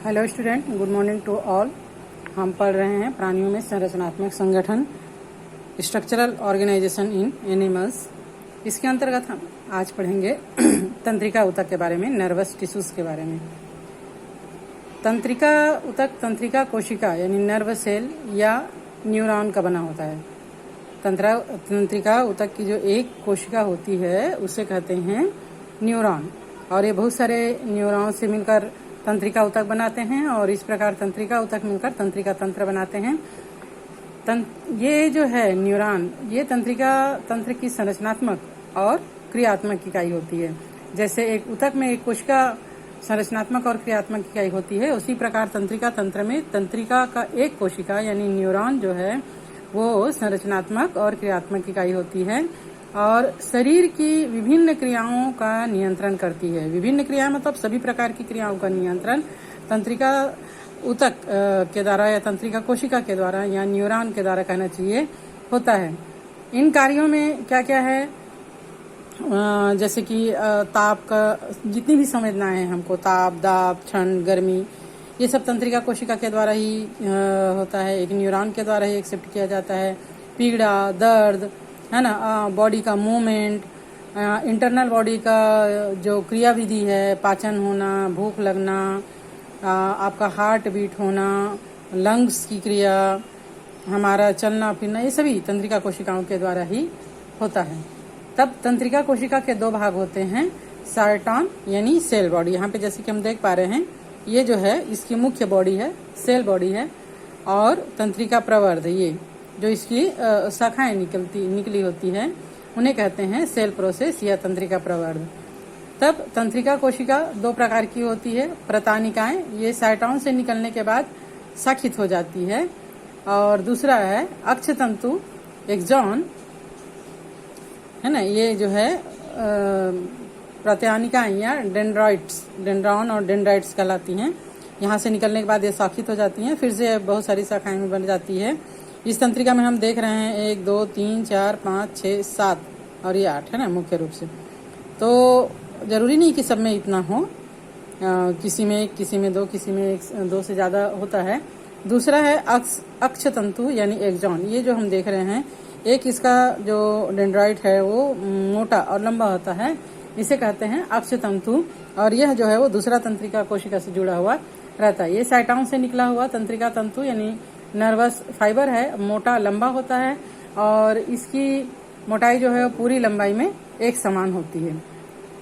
Hello student, good morning to all. हम पढ़ रहे हैं प्राणियों में संरचनात्मक संगठन, स्ट्रक्चरल ऑर्गेनाइजेशन इन एनिमल्स। इसके अंतर्गत हम आज पढ़ेंगे तंत्रिका ऊतक के बारे में, नर्वस टिश्यूज के बारे में। तंत्रिका ऊतक तंत्रिका कोशिका यानी नर्व सेल या न्यूरॉन का बना होता है। तंत्रिका ऊतक की जो एक कोशिका होती है उसे कहते हैं न्यूरॉन, और ये बहुत सारे न्यूरॉन से मिलकर तंत्रिका ऊतक बनाते हैं और इस प्रकार तंत्रिका ऊतक मिलकर तंत्रिका तंत्र बनाते हैं। ये जो है न्यूरॉन, ये तंत्र की संरचनात्मक और क्रियात्मक इकाई होती है। जैसे एक ऊतक में एक कोशिका संरचनात्मक और क्रियात्मक इकाई होती है, उसी प्रकार तंत्रिका तंत्र में तंत्रिका का एक कोशिका यानी न्यूरॉन जो है वो संरचनात्मक और क्रियात्मक इकाई होती है और शरीर की विभिन्न क्रियाओं का नियंत्रण करती है। विभिन्न क्रिया मतलब सभी प्रकार की क्रियाओं का नियंत्रण तंत्रिका ऊतक के द्वारा या तंत्रिका कोशिका के द्वारा या न्यूरॉन के द्वारा कहना चाहिए होता है। इन कार्यों में क्या क्या है, जैसे कि ताप का जितनी भी संवेदनाएं हैं हमको, ताप, दाब, ठंड, गर्मी, ये सब तंत्रिका कोशिका के द्वारा ही होता है। एक न्यूरॉन के द्वारा ही एक्सेप्ट किया जाता है। पीड़ा, दर्द, है ना, बॉडी का मूवमेंट, इंटरनल बॉडी का जो क्रियाविधि है, पाचन होना, भूख लगना, आपका हार्ट बीट होना, लंग्स की क्रिया, हमारा चलना फिरना, ये सभी तंत्रिका कोशिकाओं के द्वारा ही होता है। तब तंत्रिका कोशिका के दो भाग होते हैं, साइटोन यानी सेल बॉडी। यहाँ पे जैसे कि हम देख पा रहे हैं, ये जो है इसकी मुख्य बॉडी है, सेल बॉडी है, और तंत्रिका प्रवर्ध, ये जो इसकी शाखाएं निकली होती है उन्हें कहते हैं सेल प्रोसेस या तंत्रिका प्रवर्ध। तब तंत्रिका कोशिका दो प्रकार की होती है। प्रतानिकाएं, ये साइटोन से निकलने के बाद शाखित हो जाती है, और दूसरा है अक्षतंतु, एक्सॉन, है ना, ये जो है प्रत्यानिकाएं या डेंड्रॉन और डेंड्राइट्स कहलाती हैं। यहाँ से निकलने के बाद ये शाखित हो जाती हैं, फिर से बहुत सारी शाखाएं में बन जाती है। इस तंत्रिका में हम देख रहे हैं 1, 2, 3, 4, 5, 6, 7 और ये 8 है ना, मुख्य रूप से। तो जरूरी नहीं कि सब में इतना हो, किसी में 1, किसी में 2, किसी में 1, 2 से ज्यादा होता है। दूसरा है अक्षतंतु यानी एक्सॉन। ये जो हम देख रहे हैं, एक इसका जो डेंड्राइट है वो मोटा और लंबा होता है, इसे कहते हैं अक्षतंतु, और यह जो है वो दूसरा तंत्रिका कोशिका से जुड़ा हुआ रहता है। ये साइटोन से निकला हुआ तंत्रिका तंतु यानी नर्वस फाइबर है, मोटा लंबा होता है, और इसकी मोटाई जो है वो पूरी लंबाई में एक समान होती है।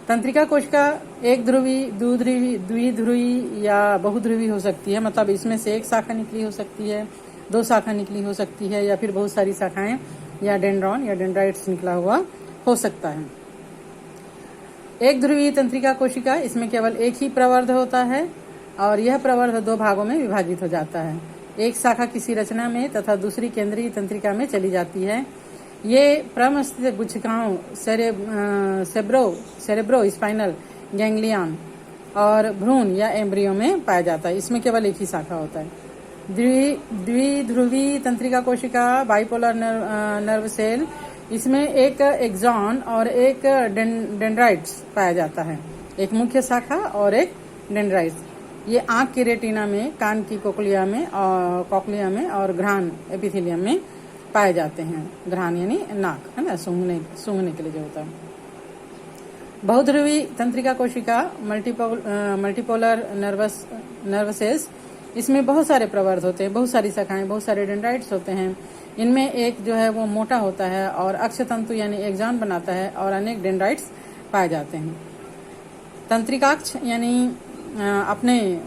तंत्रिका कोशिका एक ध्रुवी, द्विध्रुवी या बहुध्रुवी हो सकती है, मतलब इसमें से एक शाखा निकली हो सकती है, 2 शाखा निकली हो सकती है, या फिर बहुत सारी शाखाएं या डेंड्रॉन या डेंड्राइट्स निकला हुआ हो सकता है। एक ध्रुवी तंत्रिका कोशिका, इसमें केवल एक ही प्रवर्ध होता है और यह प्रवर्ध 2 भागों में विभाजित हो जाता है। एक शाखा किसी रचना में तथा दूसरी केंद्रीय तंत्रिका में चली जाती है। ये प्रमस्थित गुच्छिकाओं, सेरेब्रो स्पाइनल गैंग्लियन और भ्रूण या एम्ब्रियो में पाया जाता है। इसमें केवल एक ही शाखा होता है। द्विध्रुवी तंत्रिका कोशिका, बाइपोलर नर्व सेल, इसमें एक एक्सॉन और एक डेंड्राइट्स पाया जाता है, एक मुख्य शाखा और एक डेंड्राइट्स। ये आंख की रेटिना में, कान की कॉक्लिया में और घ्राण एपिथेलियम में पाए जाते हैं। घ्राण यानी नाक, है ना, सूंघने के लिए जो होता है। बहुध्रुवी तंत्रिका कोशिका, मल्टीपोलर नर्व सेल्स, इसमें बहुत सारे प्रवर्ध होते हैं, बहुत सारी शाखाएं, बहुत सारे डेंड्राइट्स होते हैं। इनमें एक जो है वो मोटा होता है और अक्षतंतु यानी एक्सॉन बनाता है, और अनेक डेंड्राइट्स पाए जाते हैं। तंत्रिकाक्ष यानी अपने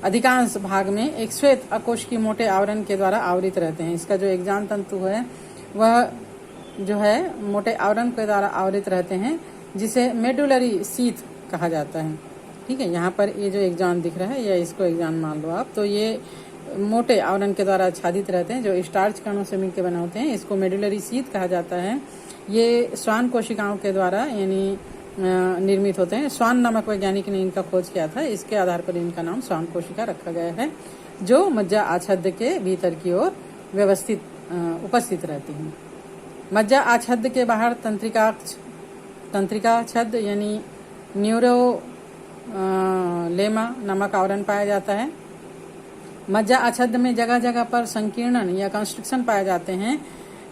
अधिकांश भाग में एक श्वेत अकोश की मोटे आवरण के द्वारा आवृत रहते हैं। इसका जो एक्सॉन तंतु है वह जो है मोटे आवरण के द्वारा आवृत रहते हैं, जिसे मेडुलरी सीथ कहा जाता है। ठीक है, यहाँ पर ये जो एक्सॉन दिख रहा है, या इसको एक्सॉन मान लो आप, तो ये मोटे आवरण के द्वारा आच्छादित रहते हैं, जो स्टार्च कणों से मिलकर बने होते हैं। इसको मेडुलरी सीथ कहा जाता है। ये श्वान कोशिकाओं के द्वारा यानी निर्मित होते हैं। स्वान नामक वैज्ञानिक ने इनका खोज किया था, इसके आधार पर इनका नाम स्वान कोशिका रखा गया है, जो मज्जा आच्छाद्य के भीतर की ओर व्यवस्थित उपस्थित रहती हैं। मज्जा आच्छाद्य के बाहर तंत्रिका छद यानी लेमा नामक आवरण पाया जाता है। मज्जा आच्छादन में जगह जगह पर संकीर्णन या कंस्ट्रक्शन पाए जाते हैं,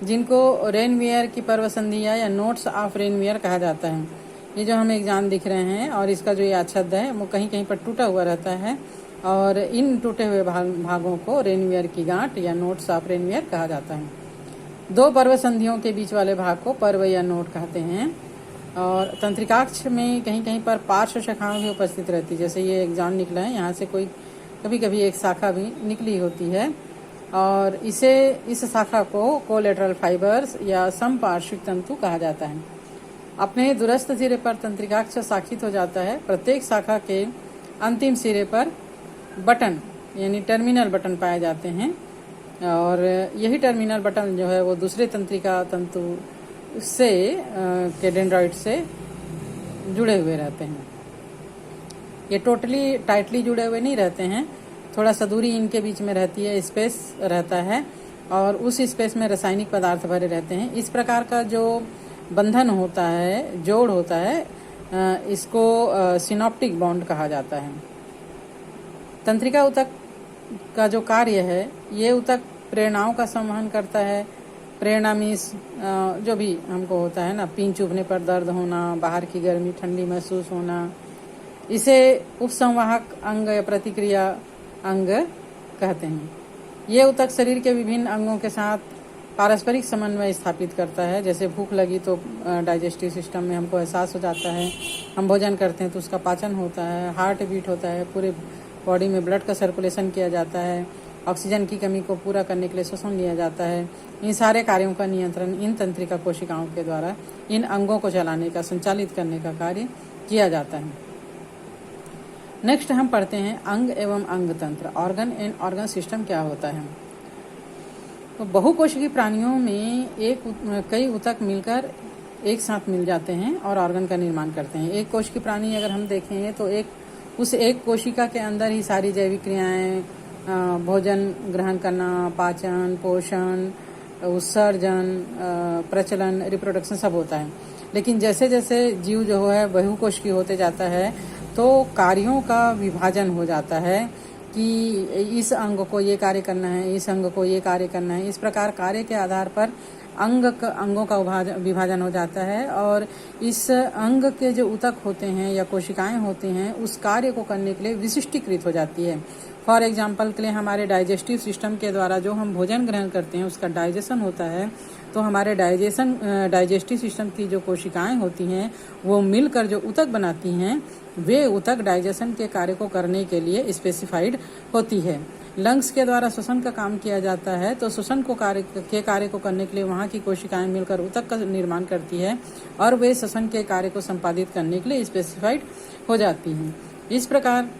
जिनको रेनवियर की पर्वसंधियां या नोट्स ऑफ रेनवियर कहा जाता है। ये जो हमें एग्जाम दिख रहे हैं और इसका जो ये आच्छाद है वो कहीं कहीं पर टूटा हुआ रहता है, और इन टूटे हुए भागों को रेनवियर की गांठ या नोट्स ऑफ रेनवियर कहा जाता है। दो पर्वसंधियों के बीच वाले भाग को पर्व या नोट कहते हैं। और तंत्रिकाक्ष में कहीं कहीं पर पार्श्व शाखाएं भी उपस्थित रहती है, जैसे ये एग्जाम निकला है, यहाँ से कोई कभी कभी एक शाखा भी निकली होती है, और इस शाखा को कोलेटरल फाइबर्स या समपार्श्विक तंतु कहा जाता है। अपने दूरस्थ सिरे पर तंत्रिकाक्ष शाखित हो जाता है। प्रत्येक शाखा के अंतिम सिरे पर बटन यानी टर्मिनल बटन पाए जाते हैं, और यही टर्मिनल बटन जो है वो दूसरे तंत्रिका तंतु से के डेंड्राइट से जुड़े हुए रहते हैं। ये टोटली टाइटली जुड़े हुए नहीं रहते हैं, थोड़ा सा दूरी इनके बीच में रहती है, स्पेस रहता है, और उस स्पेस में रासायनिक पदार्थ भरे रहते हैं। इस प्रकार का जो बंधन होता है, जोड़ होता है, इसको सिनॉप्टिक बॉन्ड कहा जाता है। तंत्रिका ऊतक का जो कार्य है, ये ऊतक प्रेरणाओं का संवहन करता है। प्रेरणा मीन्स जो भी हमको होता है ना, पीन चुभने पर दर्द होना, बाहर की गर्मी ठंडी महसूस होना, इसे उपसंवाहक अंग या प्रतिक्रिया अंग कहते हैं। ये ऊतक शरीर के विभिन्न अंगों के साथ पारस्परिक समन्वय स्थापित करता है। जैसे भूख लगी तो डाइजेस्टिव सिस्टम में हमको एहसास हो जाता है, हम भोजन करते हैं तो उसका पाचन होता है, हार्ट बीट होता है, पूरे बॉडी में ब्लड का सर्कुलेशन किया जाता है, ऑक्सीजन की कमी को पूरा करने के लिए श्वसन लिया जाता है। इन सारे कार्यों का नियंत्रण इन तंत्रिका कोशिकाओं के द्वारा इन अंगों को चलाने का, संचालित करने का कार्य किया जाता है। नेक्स्ट हम पढ़ते हैं अंग एवं अंग तंत्र, ऑर्गन एंड ऑर्गन सिस्टम क्या होता है। तो बहुकोशिकीय प्राणियों में कई ऊतक मिलकर एक साथ मिल जाते हैं और ऑर्गन का निर्माण करते हैं। एक कोशिकीय प्राणी अगर हम देखें तो उस एक कोशिका के अंदर ही सारी जैविक क्रियाएं, भोजन ग्रहण करना, पाचन, पोषण, उत्सर्जन, प्रचलन, रिप्रोडक्शन सब होता है। लेकिन जैसे जैसे जीव जो है बहुकोशिकीय होते जाता है तो कार्यों का विभाजन हो जाता है कि इस अंग को ये कार्य करना है, इस अंग को ये कार्य करना है। इस प्रकार कार्य के आधार पर अंगों का विभाजन हो जाता है, और इस अंग के जो ऊतक होते हैं या कोशिकाएं होती हैं उस कार्य को करने के लिए विशिष्टीकृत हो जाती है। फॉर एग्जाम्पल के लिए हमारे डाइजेस्टिव सिस्टम के द्वारा जो हम भोजन ग्रहण करते हैं उसका डाइजेशन होता है, तो हमारे डाइजेस्टिव सिस्टम की जो कोशिकाएं होती हैं वो मिलकर जो ऊतक बनाती हैं, वे ऊतक डाइजेशन के कार्य को करने के लिए स्पेसिफाइड होती है। लंग्स के द्वारा श्वसन का काम किया जाता है, तो श्वसन के कार्य को करने के लिए वहाँ की कोशिकाएं मिलकर ऊतक का निर्माण करती है, और वे श्वसन के कार्य को संपादित करने के लिए स्पेसिफाइड हो जाती हैं। इस प्रकार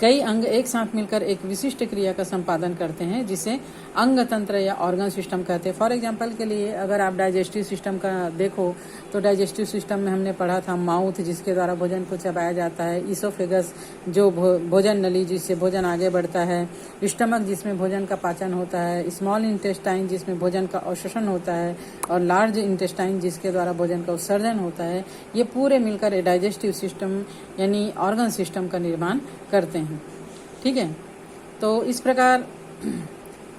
कई अंग एक साथ मिलकर एक विशिष्ट क्रिया का संपादन करते हैं, जिसे अंग तंत्र या ऑर्गन सिस्टम कहते हैं। फॉर एग्जांपल के लिए अगर आप डाइजेस्टिव सिस्टम का देखो तो डाइजेस्टिव सिस्टम में हमने पढ़ा था माउथ, जिसके द्वारा भोजन को चबाया जाता है, इसोफेगस जो भोजन नली जिससे भोजन आगे बढ़ता है, स्टमक जिसमें भोजन का पाचन होता है, स्मॉल इंटेस्टाइन जिसमें भोजन का अवशोषण होता है, और लार्ज इंटेस्टाइन जिसके द्वारा भोजन का उत्सर्जन होता है। ये पूरे मिलकर डाइजेस्टिव सिस्टम यानी ऑर्गन सिस्टम का निर्माण करते हैं। ठीक है, तो इस प्रकार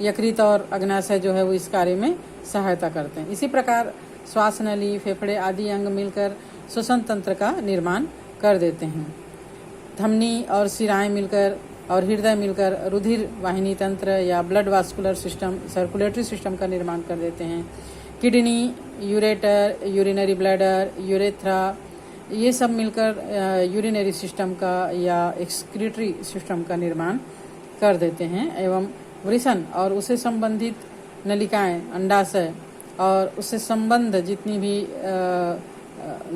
यकृत और अग्नाशय जो है वो इस कार्य में सहायता करते हैं। इसी प्रकार श्वास नली, फेफड़े आदि अंग मिलकर श्वसन तंत्र का निर्माण कर देते हैं। धमनी और शिराएं मिलकर और हृदय मिलकर रुधिर वाहिनी तंत्र या blood vascular system, circulatory system का निर्माण कर देते हैं। Kidney, ureter, urinary bladder, urethra, ये सब मिलकर यूरिनरी सिस्टम का या एक्सक्रीटरी सिस्टम का निर्माण कर देते हैं। एवं वृषण और उससे संबंधित नलिकाएं, अंडाशय और उससे संबंध जितनी भी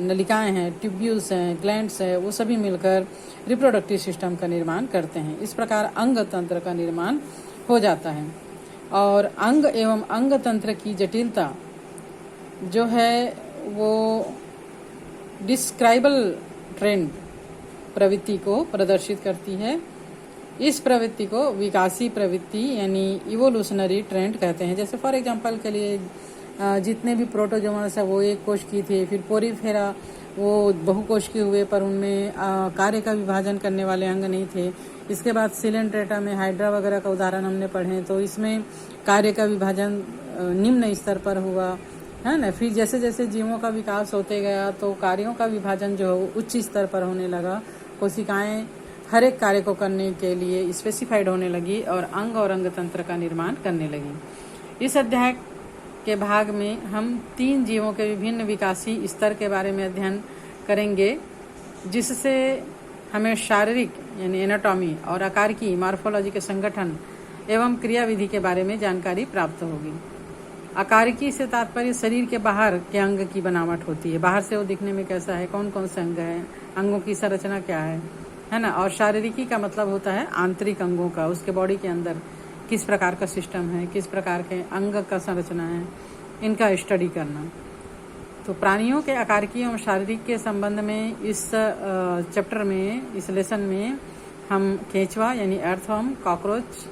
नलिकाएं हैं, ट्यूब्यूल्स हैं, ग्लैंड्स हैं, वो सभी मिलकर रिप्रोडक्टिव सिस्टम का निर्माण करते हैं। इस प्रकार अंग तंत्र का निर्माण हो जाता है। और अंग एवं अंग तंत्र की जटिलता जो है वो डिस्क्राइबल ट्रेंड प्रवृत्ति को प्रदर्शित करती है। इस प्रवृत्ति को विकासी प्रवृत्ति यानी इवोल्यूशनरी ट्रेंड कहते हैं। जैसे फॉर एग्जांपल के लिए जितने भी प्रोटोजोआस है वो एक कोश की थे, फिर पोरीफेरा वो बहुकोश के हुए पर उनमें कार्य का विभाजन करने वाले अंग नहीं थे। इसके बाद सिलेंट्रेटा में हाइड्रा वगैरह का उदाहरण हमने पढ़े, तो इसमें कार्य का विभाजन निम्न स्तर पर हुआ, है ना। फिर जैसे जैसे जीवों का विकास होते गया तो कार्यों का विभाजन जो है उच्च स्तर पर होने लगा। कोशिकाएं हर एक कार्य को करने के लिए स्पेसिफाइड होने लगी और अंग तंत्र का निर्माण करने लगी। इस अध्याय के भाग में हम 3 जीवों के विभिन्न विकासी स्तर के बारे में अध्ययन करेंगे, जिससे हमें शारीरिक यानी एनाटॉमी और आकार की मॉर्फोलॉजी के संगठन एवं क्रियाविधि के बारे में जानकारी प्राप्त होगी। आकारिकी से तात्पर्य शरीर के बाहर के अंग की बनावट होती है, बाहर से वो दिखने में कैसा है, कौन कौन से अंग है, अंगों की संरचना क्या है ना। और शारीरिकी का मतलब होता है आंतरिक अंगों का, उसके बॉडी के अंदर किस प्रकार का सिस्टम है, किस प्रकार के अंग का संरचना है, इनका स्टडी करना। तो प्राणियों के आकारिकी एवं शारीरिक के संबंध में इस चैप्टर में, इस लेसन में हम केंचुआ यानी अर्थवर्म, कॉकरोच,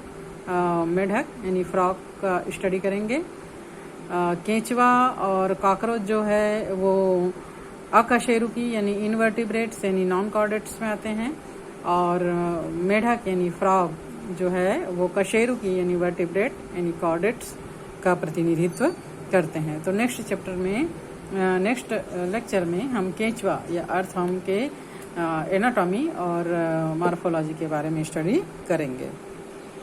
मेढक यानी फ्रॉग का स्टडी करेंगे। केंचुआ और कॉकरोच जो है वो अकशेरुकी यानी इनवर्टिब्रेट्स यानी नॉन कॉर्डेट्स में आते हैं, और मेढक यानी फ्रॉग जो है वो कशेरुकी यानी वर्टिब्रेट यानी कॉर्डेट्स का प्रतिनिधित्व करते हैं। तो नेक्स्ट चैप्टर में, नेक्स्ट लेक्चर में हम केंचुआ या अर्थवर्म के एनाटॉमी और मॉर्फोलॉजी के बारे में स्टडी करेंगे।